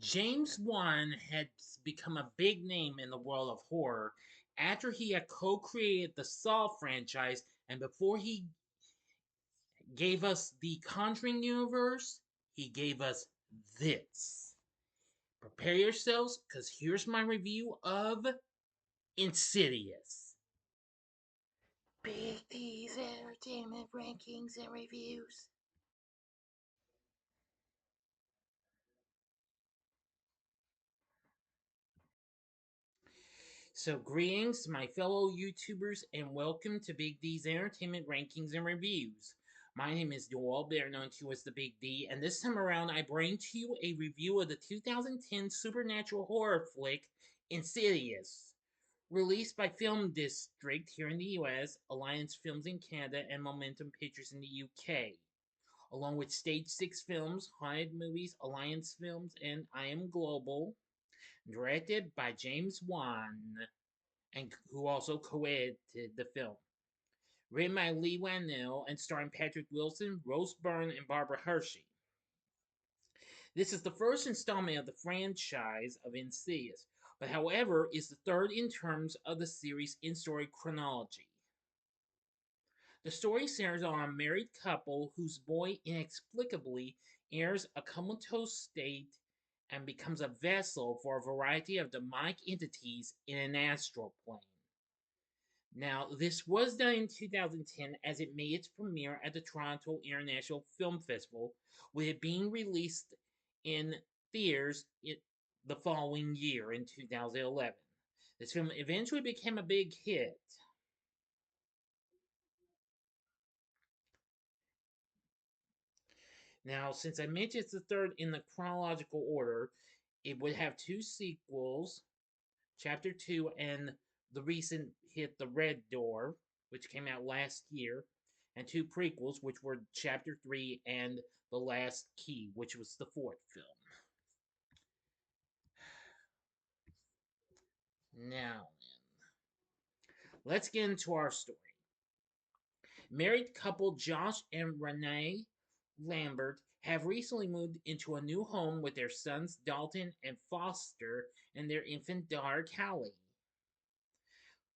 James Wan had become a big name in the world of horror after he had co created the Saw franchise and before he gave us the Conjuring universe, he gave us this. Prepare yourselves, because here's my review of Insidious. Big D's Entertainment Rankings and Reviews. So, greetings, my fellow YouTubers, and welcome to Big D's Entertainment Rankings and Reviews. My name is Joel, better known to you as the Big D, and this time around I bring to you a review of the 2010 supernatural horror flick Insidious. Released by Film District here in the US, Alliance Films in Canada, and Momentum Pictures in the UK, along with Stage 6 Films, Haunted Movies, Alliance Films, and I Am Global. Directed by James Wan, and who also co-edited the film. Written by Lee Whannell and starring Patrick Wilson, Rose Byrne, and Barbara Hershey. This is the first installment of the franchise of Insidious, but however is the third in terms of the series' in-story chronology. The story centers on a married couple whose boy inexplicably enters a comatose state and becomes a vessel for a variety of demonic entities in an astral plane. Now, this was done in 2010 as it made its premiere at the Toronto International Film Festival, with it being released in theaters the following year in 2011. This film eventually became a big hit. Now, since I mentioned it's the third in the chronological order, it would have two sequels, Chapter 2 and the recent hit The Red Door, which came out last year, and two prequels, which were Chapter 3 and The Last Key, which was the fourth film. Now then, let's get into our story. Married couple Josh and Renee Lambert have recently moved into a new home with their sons Dalton and Foster and their infant daughter Callie.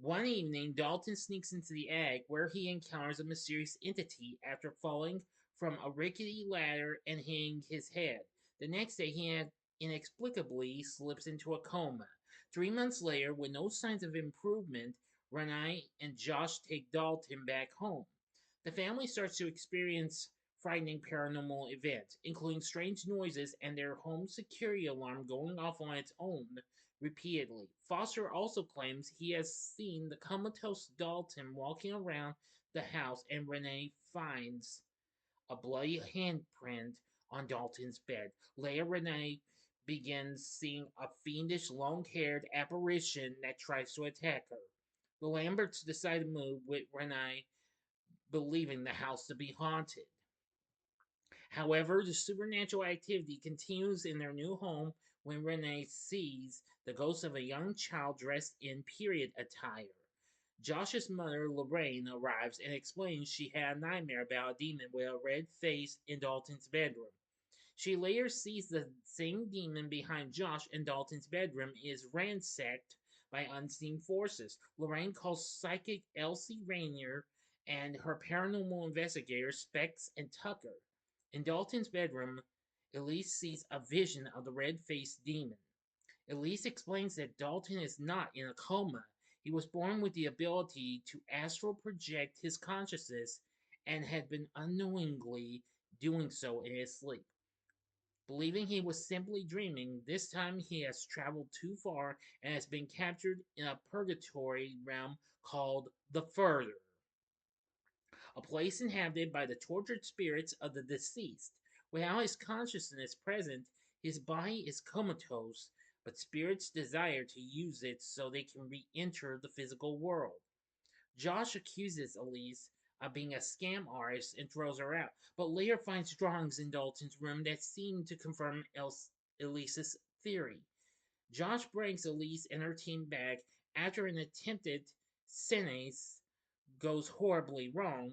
One evening, Dalton sneaks into the attic where he encounters a mysterious entity after falling from a rickety ladder and hitting his head. The next day, he inexplicably slips into a coma. 3 months later, with no signs of improvement, Renee and Josh take Dalton back home. The family starts to experience frightening paranormal events, including strange noises and their home security alarm going off on its own repeatedly. Foster also claims he has seen the comatose Dalton walking around the house, and Renee finds a bloody handprint on Dalton's bed. Later, Renee begins seeing a fiendish, long haired apparition that tries to attack her. The Lamberts decide to move, with Renee believing the house to be haunted. However, the supernatural activity continues in their new home when Renee sees the ghost of a young child dressed in period attire. Josh's mother, Lorraine, arrives and explains she had a nightmare about a demon with a red face in Dalton's bedroom. She later sees the same demon behind Josh, and Dalton's bedroom is ransacked by unseen forces. Lorraine calls psychic Elsie Rainier and her paranormal investigators Specs and Tucker. In Dalton's bedroom, Elise sees a vision of the red-faced demon. Elise explains that Dalton is not in a coma. He was born with the ability to astral project his consciousness and had been unknowingly doing so in his sleep. Believing he was simply dreaming, this time he has traveled too far and has been captured in a purgatory realm called the Further, a place inhabited by the tortured spirits of the deceased. Without his consciousness present, his body is comatose, but spirits desire to use it so they can re enter the physical world. Josh accuses Elise of being a scam artist and throws her out, but later finds drawings in Dalton's room that seem to confirm Elise's theory. Josh brings Elise and her team back after an attempted seance goes horribly wrong.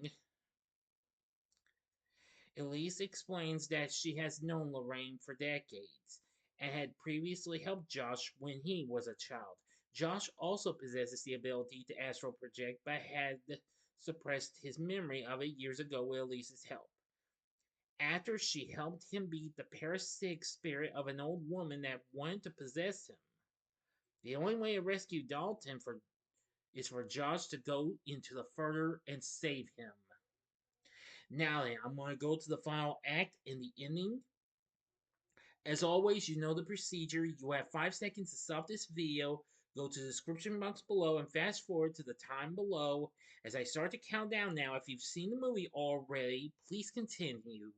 Elise explains that she has known Lorraine for decades and had previously helped Josh when he was a child. Josh also possesses the ability to astral project, but had suppressed his memory of it years ago with Elise's help. After she helped him beat the parasitic spirit of an old woman that wanted to possess him. The only way to rescue Dalton is for Josh to go into the further and save him. Now then, I'm going to go to the final act and the ending. As always, you know the procedure. You have 5 seconds to stop this video. Go to the description box below and fast forward to the time below. As I start to count down now, if you've seen the movie already, please continue.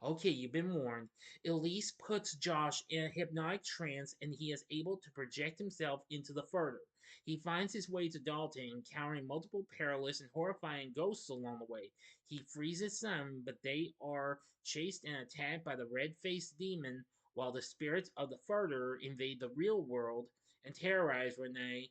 Okay, you've been warned. Elise puts Josh in a hypnotic trance and he is able to project himself into the further. He finds his way to Dalton, encountering multiple perilous and horrifying ghosts along the way. He frees his son, but they are chased and attacked by the red-faced demon, while the spirits of the further invade the real world and terrorize Renee,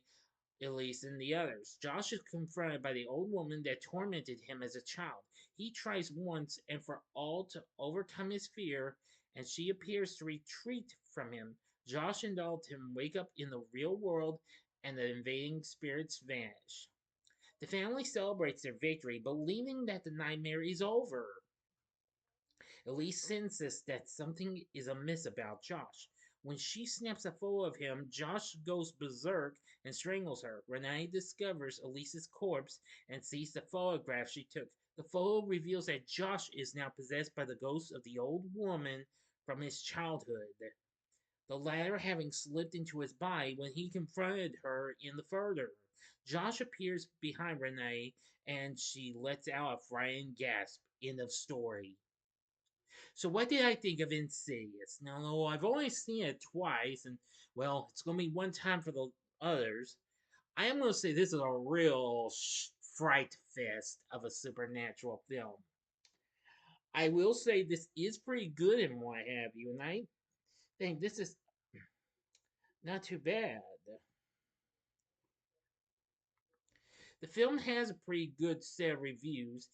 Elise, and the others. Josh is confronted by the old woman that tormented him as a child. He tries once and for all to overcome his fear, and she appears to retreat from him. Josh and Dalton wake up in the real world, and the invading spirits vanish. The family celebrates their victory, believing that the nightmare is over. Elise senses that something is amiss about Josh. When she snaps a photo of him, Josh goes berserk and strangles her. Renee discovers Elise's corpse and sees the photograph she took. The photo reveals that Josh is now possessed by the ghost of the old woman from his childhood, the latter having slipped into his body when he confronted her in the further. Josh appears behind Renee and she lets out a frightening gasp. End of story. So what did I think of Insidious? Now, I've only seen it twice, and well, it's going to be one time for the others. I am going to say this is a real fright fest of a supernatural film. I will say this is pretty good and what have you, and I think this is not too bad. The film has a pretty good set of reviews.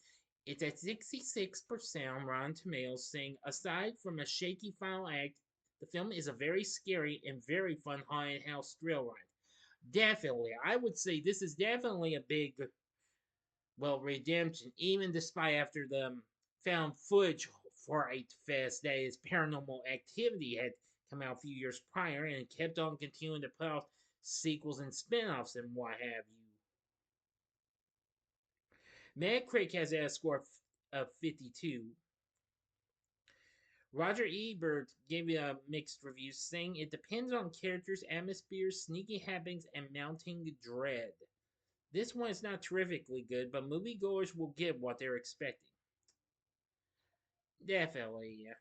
It's at 66% on Rotten Tomatoes, saying aside from a shaky final act, the film is a very scary and very fun haunted house thrill ride. Definitely, I would say this is definitely a big, well, redemption, even despite after the found footage fright fest that is Paranormal Activity had come out a few years prior and kept on continuing to put out sequels and spin-offs and what have you. Metacritic has a score of 52. Roger Ebert gave it a mixed review, saying it depends on characters, atmosphere, sneaky happenings, and mounting dread. This one is not terrifically good, but moviegoers will get what they're expecting. Definitely, yeah.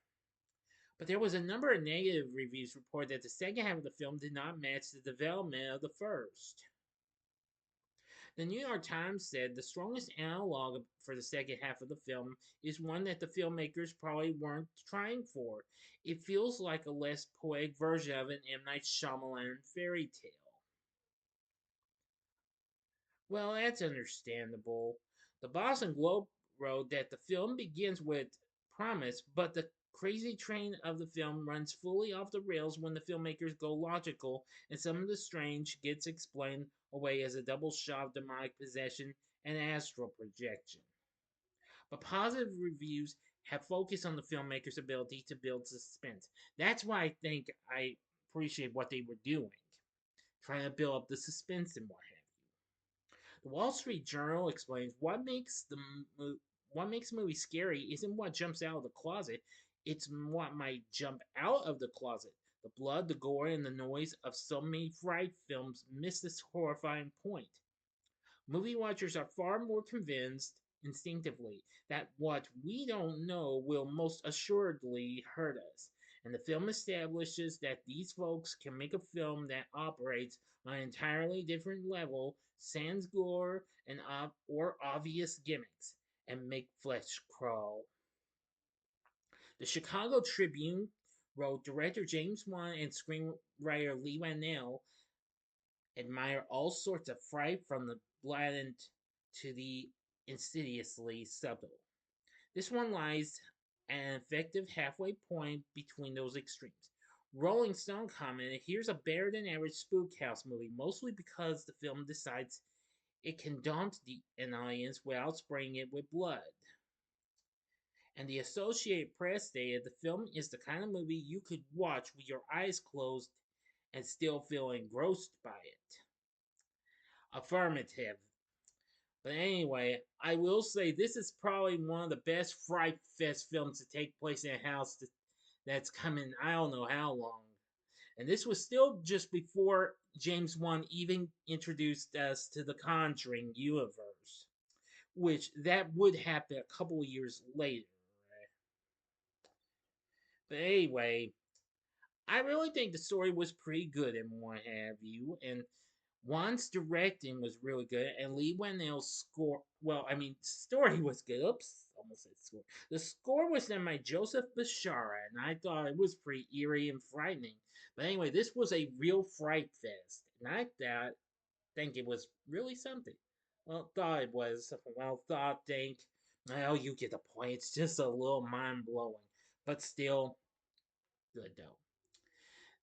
But there was a number of negative reviews reported that the second half of the film did not match the development of the first. The New York Times said the strongest analog for the second half of the film is one that the filmmakers probably weren't trying for. It feels like a less poetic version of an M. Night Shyamalan fairy tale. Well, that's understandable. The Boston Globe wrote that the film begins with promise, but the crazy train of the film runs fully off the rails when the filmmakers go logical, and some of the strange gets explained away as a double shot of demonic possession and astral projection. But positive reviews have focused on the filmmakers' ability to build suspense. That's why I think I appreciate what they were doing, trying to build up the suspense and what have you. The Wall Street Journal explains what makes a movie scary isn't what jumps out of the closet, it's what might jump out of the closet. The blood, the gore, and the noise of so many fright films miss this horrifying point. Movie watchers are far more convinced instinctively that what we don't know will most assuredly hurt us. And the film establishes that these folks can make a film that operates on an entirely different level, sans gore and or obvious gimmicks, and make flesh crawl. The Chicago Tribune wrote director James Wan and screenwriter Lee Whannell admire all sorts of fright from the blatant to the insidiously subtle. This one lies an effective halfway point between those extremes. Rolling Stone commented, "Here's a better than average spook house movie, mostly because the film decides it can daunt an audience without spraying it with blood." And the Associated Press stated the film is the kind of movie you could watch with your eyes closed and still feel engrossed by it. Affirmative. But anyway, I will say this is probably one of the best Fright Fest films to take place in a house that's coming I don't know how long. And this was still just before James Wan even introduced us to the Conjuring universe, which that would happen a couple of years later. But anyway, I really think the story was pretty good and what have you, and Wan's directing was really good, and Lee Whannell's score. Well, I mean, story was good. Oops, almost said score. The score was done by Joseph Bashara, and I thought it was pretty eerie and frightening. But anyway, this was a real fright fest, and I think it was really something. Well, thought it was. Well, think. Well, you get the point. It's just a little mind blowing, but still good though.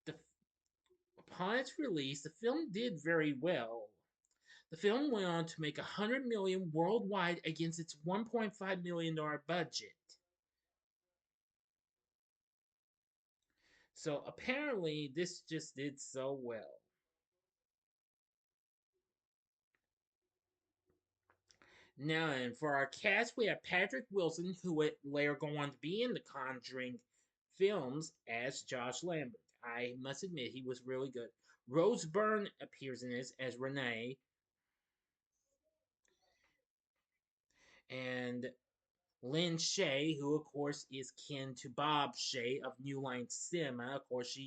The, upon its release, the film did very well. The film went on to make $100 million worldwide against its $1.5 million budget. So apparently, this just did so well. Now, and for our cast, we have Patrick Wilson, who would later go on to be in the Conjuring films as Josh Lambert. I must admit, he was really good. Rose Byrne appears in this as Renee, and Lynn Shay, who of course is kin to Bob Shay of New Line Cinema. Of course,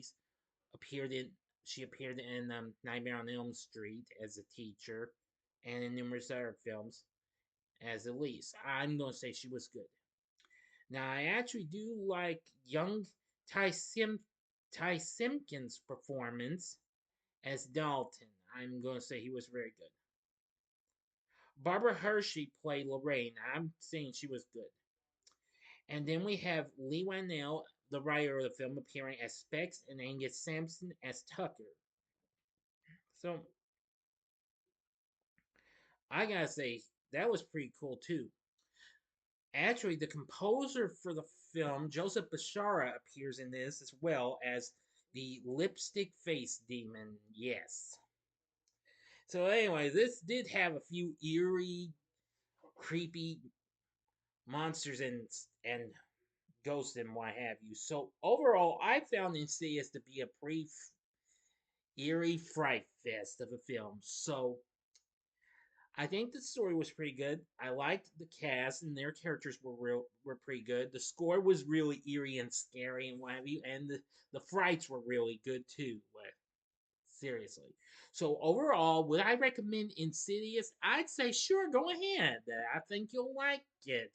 appeared in she appeared in Nightmare on Elm Street as a teacher, and in numerous other films as Elise. I'm gonna say she was good. Now, I actually do like young Ty Simpkins' performance as Dalton. I'm gonna say he was very good. Barbara Hershey played Lorraine. I'm saying she was good. And then we have Lee Whannell, the writer of the film, appearing as Specs, and Angus Sampson as Tucker. So I gotta say, that was pretty cool too. Actually, the composer for the film, Joseph Bashara, appears in this as well as the lipstick face demon. Yes. So anyway, this did have a few eerie, creepy monsters and ghosts and what have you. So overall, I found Insidious to be a pretty eerie fright fest of a film. So I think the story was pretty good. I liked the cast and their characters were pretty good. The score was really eerie and scary and what have you, and the frights were really good too. But seriously. So overall, would I recommend Insidious? I'd say sure, go ahead. I think you'll like it.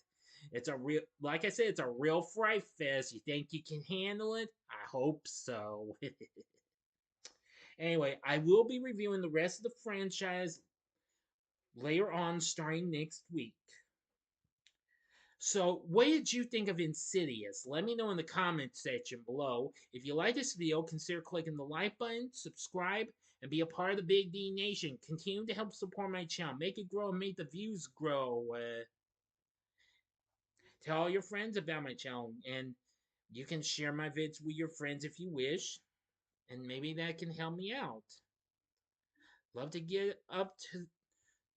It's a real, like I said, it's a real fright fest. You think you can handle it? I hope so. Anyway, I will be reviewing the rest of the franchise later on, starting next week. So, what did you think of Insidious? Let me know in the comment section below. If you like this video, consider clicking the like button, subscribe, and be a part of the Big D Nation. Continue to help support my channel. Make it grow and make the views grow. Tell all your friends about my channel, and you can share my vids with your friends if you wish, and maybe that can help me out. Love to get up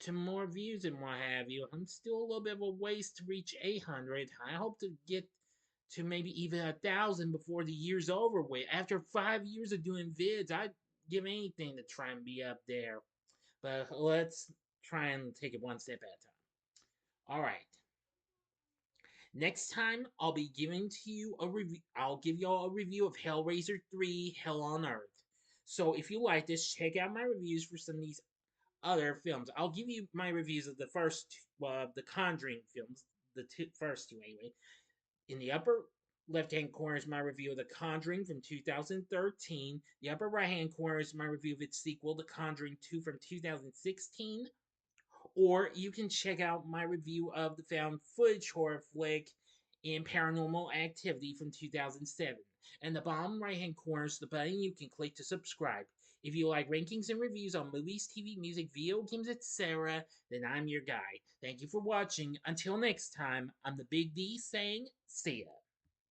to more views and what have you. I'm still a little bit of a ways to reach 800. I hope to get to maybe even 1,000 before the year's over with. After 5 years of doing vids, I'd give anything to try and be up there. But let's try and take it one step at a time. All right. Next time, I'll be giving to you a review. I'll give you all a review of Hellraiser 3: Hell on Earth. So if you like this, check out my reviews for some of these other films. I'll give you my reviews of the first, the Conjuring films, the first two anyway. In the upper left-hand corner is my review of The Conjuring from 2013. The upper right-hand corner is my review of its sequel, The Conjuring 2 from 2016. Or you can check out my review of the found footage horror flick in Paranormal Activity from 2007. In the bottom right hand corner is the button you can click to subscribe. If you like rankings and reviews on movies, TV, music, video games, etc., then I'm your guy. Thank you for watching. Until next time, I'm the Big D saying, see ya.